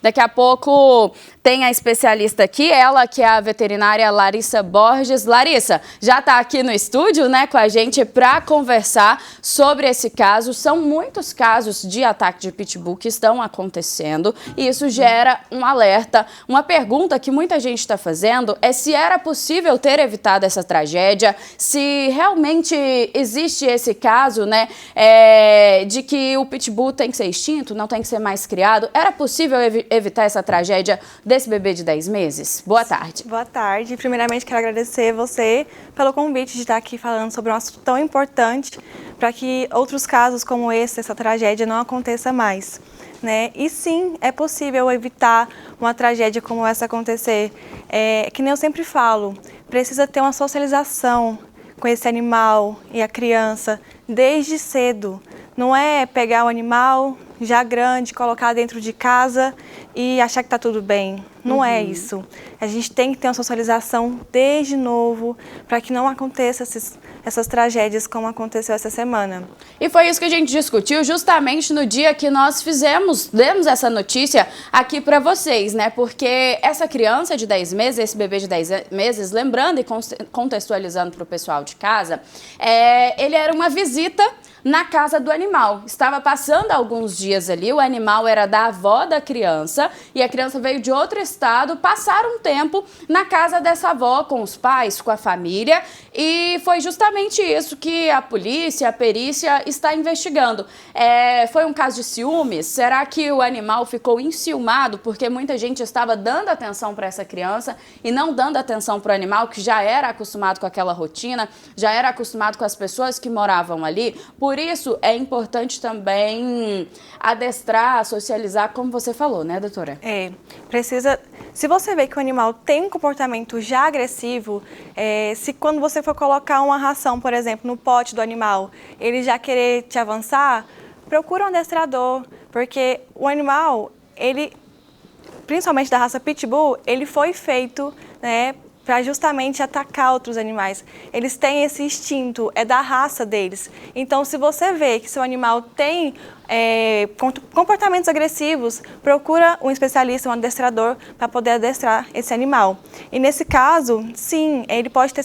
Daqui a pouco tem a especialista aqui, ela que é a veterinária Larissa Borges. Larissa, já está aqui no estúdio, né, com a gente para conversar sobre esse caso. São muitos casos de ataque de pitbull que estão acontecendo e isso gera um alerta. Uma pergunta que muita gente está fazendo é se era possível ter evitado essa tragédia, se realmente existe esse caso, né, de que o pitbull tem que ser extinto, não tem que ser mais criado. Era possível evitar essa tragédia desse bebê de 10 meses? Boa tarde. Boa tarde. Primeiramente, quero agradecer você pelo convite de estar aqui falando sobre um assunto tão importante para que outros casos como esse, essa tragédia, não aconteça mais, né? E sim, é possível evitar uma tragédia como essa acontecer. Que nem eu sempre falo, precisa ter uma socialização com esse animal e a criança desde cedo. Não é pegar o animal já grande, colocar dentro de casa e achar que está tudo bem. Não é isso. A gente tem que ter uma socialização desde novo para que não aconteça essas tragédias como aconteceu essa semana. E foi isso que a gente discutiu justamente no dia que nós demos essa notícia aqui para vocês, né? Porque essa criança de 10 meses, esse bebê de 10 meses, lembrando e contextualizando para o pessoal de casa, ele era uma visita na casa do animal. Estava passando alguns dias ali, o animal era da avó da criança e a criança veio de outro estado, passar um tempo na casa dessa avó, com os pais, com a família, e foi justamente isso que a polícia, a perícia está investigando. Foi um caso de ciúmes? Será que o animal ficou enciumado porque muita gente estava dando atenção para essa criança e não dando atenção para o animal que já era acostumado com aquela rotina, já era acostumado com as pessoas que moravam ali? Por isso, é importante também adestrar, socializar, como você falou, né, doutora? Precisa... Se você vê que o animal tem um comportamento já agressivo, se quando você for colocar uma ração, por exemplo, no pote do animal, ele já querer te avançar, procura um adestrador, porque o animal, principalmente da raça Pitbull, ele foi feito, né, para justamente atacar outros animais. Eles têm esse instinto, é da raça deles. Então, se você vê que seu animal tem comportamentos agressivos, procura um especialista, um adestrador, para poder adestrar esse animal. E nesse caso, sim, ele pode ter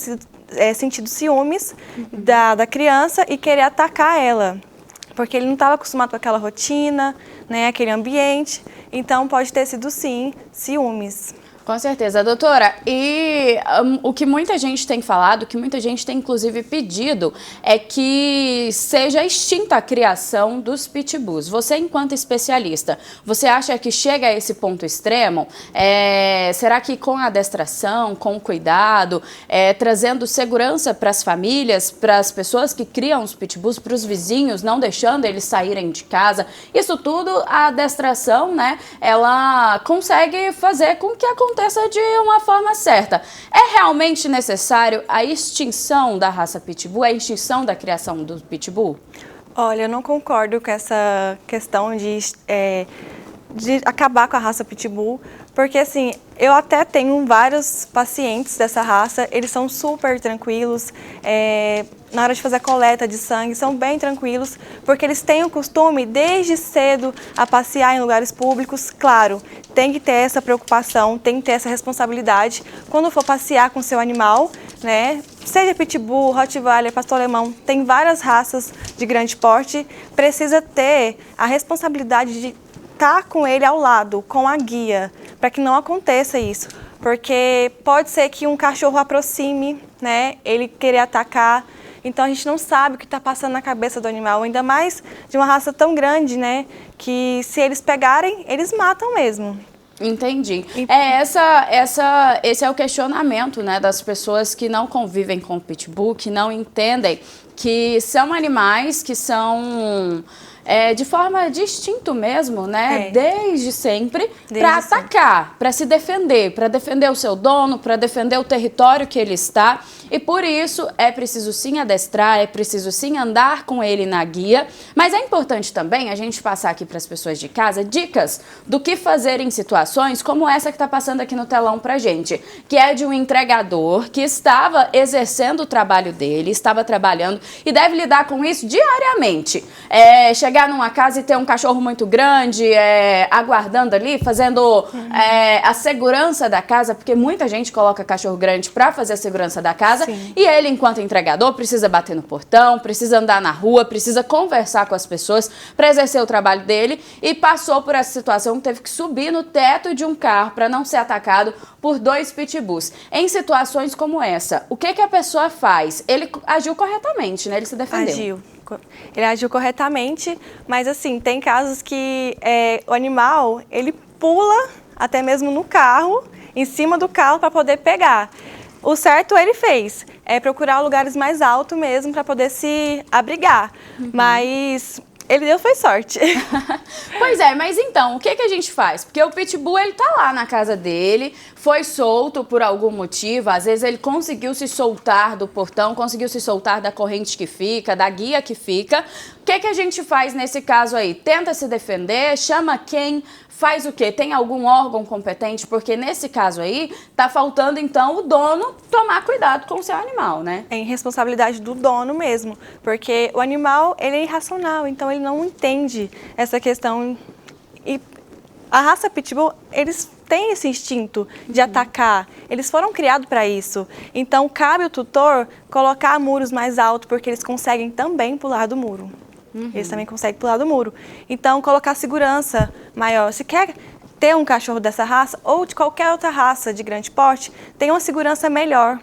sentido ciúmes da criança e querer atacar ela, porque ele não estava acostumado com aquela rotina, né, aquele ambiente. Então, pode ter sido, sim, ciúmes. Com certeza, doutora. E o que muita gente tem falado, o que muita gente tem inclusive pedido, é que seja extinta a criação dos pitbulls. Você, enquanto especialista, você acha que chega a esse ponto extremo? Será que com a adestração, com o cuidado, trazendo segurança para as famílias, para as pessoas que criam os pitbulls, para os vizinhos, não deixando eles saírem de casa, isso tudo, a adestração, né, ela consegue fazer com que aconteça de uma forma certa. É realmente necessário a extinção da raça Pitbull, a extinção da criação do Pitbull? Olha, eu não concordo com essa questão de acabar com a raça Pitbull, porque assim, eu até tenho vários pacientes dessa raça, eles são super tranquilos, na hora de fazer a coleta de sangue, são bem tranquilos, porque eles têm o costume, desde cedo, a passear em lugares públicos. Claro, tem que ter essa preocupação, tem que ter essa responsabilidade. Quando for passear com seu animal, né, seja Pitbull, Rottweiler, Pastor Alemão, tem várias raças de grande porte, precisa ter a responsabilidade de estar com ele ao lado, com a guia, para que não aconteça isso. Porque pode ser que um cachorro aproxime, né, ele querer atacar. Então a gente não sabe o que está passando na cabeça do animal, ainda mais de uma raça tão grande, né, que se eles pegarem, eles matam mesmo. Entendi. Esse é o questionamento, né, das pessoas que não convivem com o Pitbull, que não entendem que são animais que são... de forma de instinto mesmo, né? Desde sempre, para atacar, para se defender, para defender o seu dono, para defender o território que ele está. E por isso é preciso sim adestrar, é preciso sim andar com ele na guia. Mas é importante também a gente passar aqui para as pessoas de casa dicas do que fazer em situações como essa que está passando aqui no telão pra gente, que é de um entregador que estava exercendo o trabalho dele, estava trabalhando e deve lidar com isso diariamente. Chegar chegar numa casa e ter um cachorro muito grande, aguardando ali, fazendo a segurança da casa, porque muita gente coloca cachorro grande para fazer a segurança da casa. Sim. E ele, enquanto entregador, precisa bater no portão, precisa andar na rua, precisa conversar com as pessoas para exercer o trabalho dele, e passou por essa situação que teve que subir no teto de um carro para não ser atacado por 2 pitbulls. Em situações como essa, o que a pessoa faz? Ele agiu corretamente, né? Ele se defendeu. Ele agiu corretamente, mas assim, tem casos que o animal, ele pula até mesmo no carro, em cima do carro para poder pegar. O certo ele fez, é procurar lugares mais altos mesmo para poder se abrigar, mas ele foi sorte. Pois é, mas então, o que a gente faz? Porque o pitbull, ele tá lá na casa dele, foi solto por algum motivo, às vezes ele conseguiu se soltar do portão, conseguiu se soltar da corrente que fica, da guia que fica. O que a gente faz nesse caso aí? Tenta se defender, chama quem? Faz o quê? Tem algum órgão competente? Porque nesse caso aí, tá faltando então o dono tomar cuidado com o seu animal, né? É responsabilidade do dono mesmo, porque o animal, ele é irracional, então ele não entende essa questão. E a raça Pitbull, eles têm esse instinto de atacar, eles foram criados para isso. Então, cabe ao tutor colocar muros mais altos, porque eles conseguem também pular do muro. Eles também conseguem pular do muro. Então, colocar segurança maior. Se quer ter um cachorro dessa raça ou de qualquer outra raça de grande porte, tem uma segurança melhor.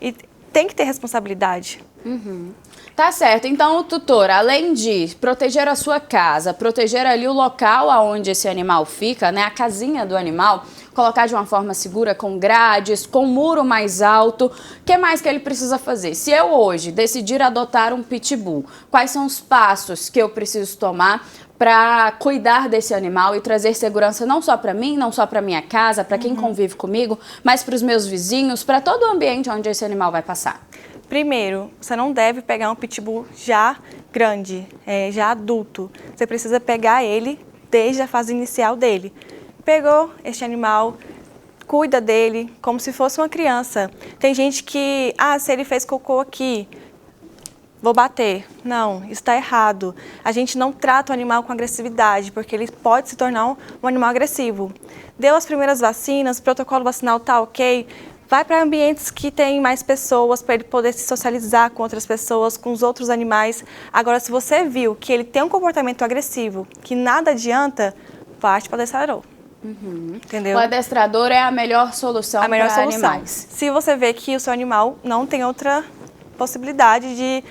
E tem que ter responsabilidade. Tá certo. Então, o tutor, além de proteger a sua casa, proteger ali o local onde esse animal fica, né, a casinha do animal, colocar de uma forma segura, com grades, com muro mais alto, o que mais que ele precisa fazer? Se eu hoje decidir adotar um pitbull, quais são os passos que eu preciso tomar para cuidar desse animal e trazer segurança não só para mim, não só para minha casa, para quem convive comigo, mas para os meus vizinhos, para todo o ambiente onde esse animal vai passar? Primeiro, você não deve pegar um pitbull já grande, já adulto. Você precisa pegar ele desde a fase inicial dele. Pegou este animal, cuida dele como se fosse uma criança. Tem gente que, se ele fez cocô aqui, vou bater. Não, isso está errado. A gente não trata o animal com agressividade, porque ele pode se tornar um animal agressivo. Deu as primeiras vacinas, o protocolo vacinal está ok, vai para ambientes que tem mais pessoas, para ele poder se socializar com outras pessoas, com os outros animais. Agora, se você viu que ele tem um comportamento agressivo, que nada adianta, parte para o adestrador. Entendeu? O adestrador é a melhor solução para animais. Se você vê que o seu animal não tem outra possibilidade de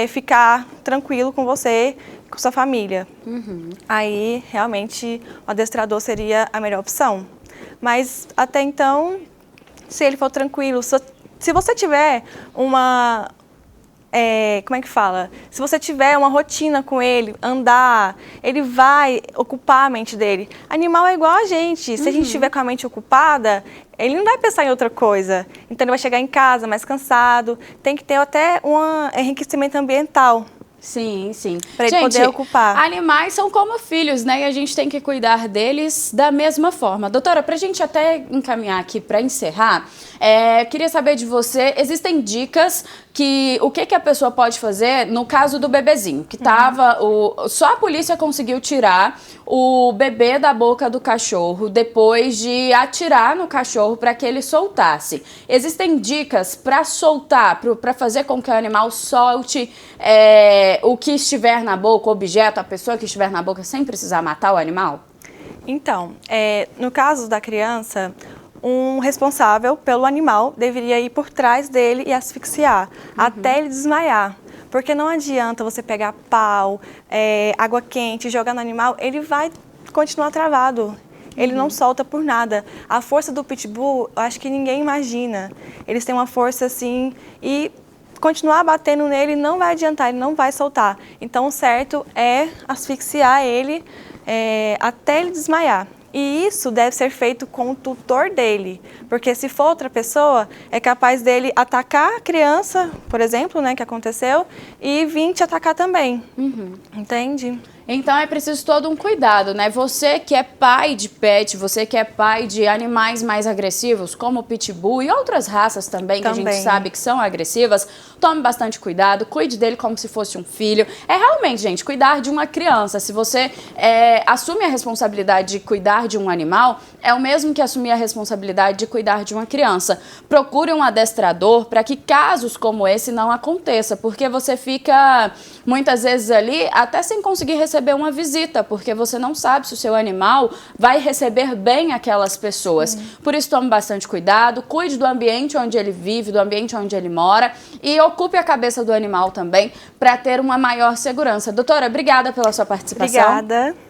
ficar tranquilo com você, com sua família, aí realmente o adestrador seria a melhor opção. Mas até então, se ele for tranquilo, se você tiver uma... como é que fala? Se você tiver uma rotina com ele, andar, ele vai ocupar a mente dele. Animal é igual a gente. Se a gente estiver com a mente ocupada, ele não vai pensar em outra coisa. Então ele vai chegar em casa mais cansado. Tem que ter até um enriquecimento ambiental. Sim, sim. Para ele poder ocupar. Animais são como filhos, né? E a gente tem que cuidar deles da mesma forma. Doutora, pra gente até encaminhar aqui para encerrar, queria saber de você, existem dicas o que a pessoa pode fazer no caso do bebezinho, que tava, só a polícia conseguiu tirar o bebê da boca do cachorro depois de atirar no cachorro para que ele soltasse. Existem dicas para soltar, para fazer com que o animal solte o que estiver na boca, o objeto, a pessoa que estiver na boca, sem precisar matar o animal? Então, no caso da criança, um responsável pelo animal deveria ir por trás dele e asfixiar, até ele desmaiar. Porque não adianta você pegar pau, água quente, jogar no animal, ele vai continuar travado. Ele não solta por nada. A força do pitbull, eu acho que ninguém imagina. Eles têm uma força assim e continuar batendo nele não vai adiantar, ele não vai soltar. Então o certo é asfixiar ele até ele desmaiar. E isso deve ser feito com o tutor dele, porque se for outra pessoa, é capaz dele atacar a criança, por exemplo, né, que aconteceu, e vir te atacar também. Entende? Então é preciso todo um cuidado, né? Você que é pai de pet, você que é pai de animais mais agressivos, como o pitbull e outras raças também, que a gente sabe que são agressivas, tome bastante cuidado, cuide dele como se fosse um filho. É realmente, gente, cuidar de uma criança. Se você assume a responsabilidade de cuidar de um animal, é o mesmo que assumir a responsabilidade de cuidar de uma criança. Procure um adestrador para que casos como esse não aconteça, porque você fica muitas vezes ali até sem conseguir receber uma visita, porque você não sabe se o seu animal vai receber bem aquelas pessoas. Por isso, tome bastante cuidado, cuide do ambiente onde ele vive, do ambiente onde ele mora e ocupe a cabeça do animal também para ter uma maior segurança. Doutora, obrigada pela sua participação. Obrigada.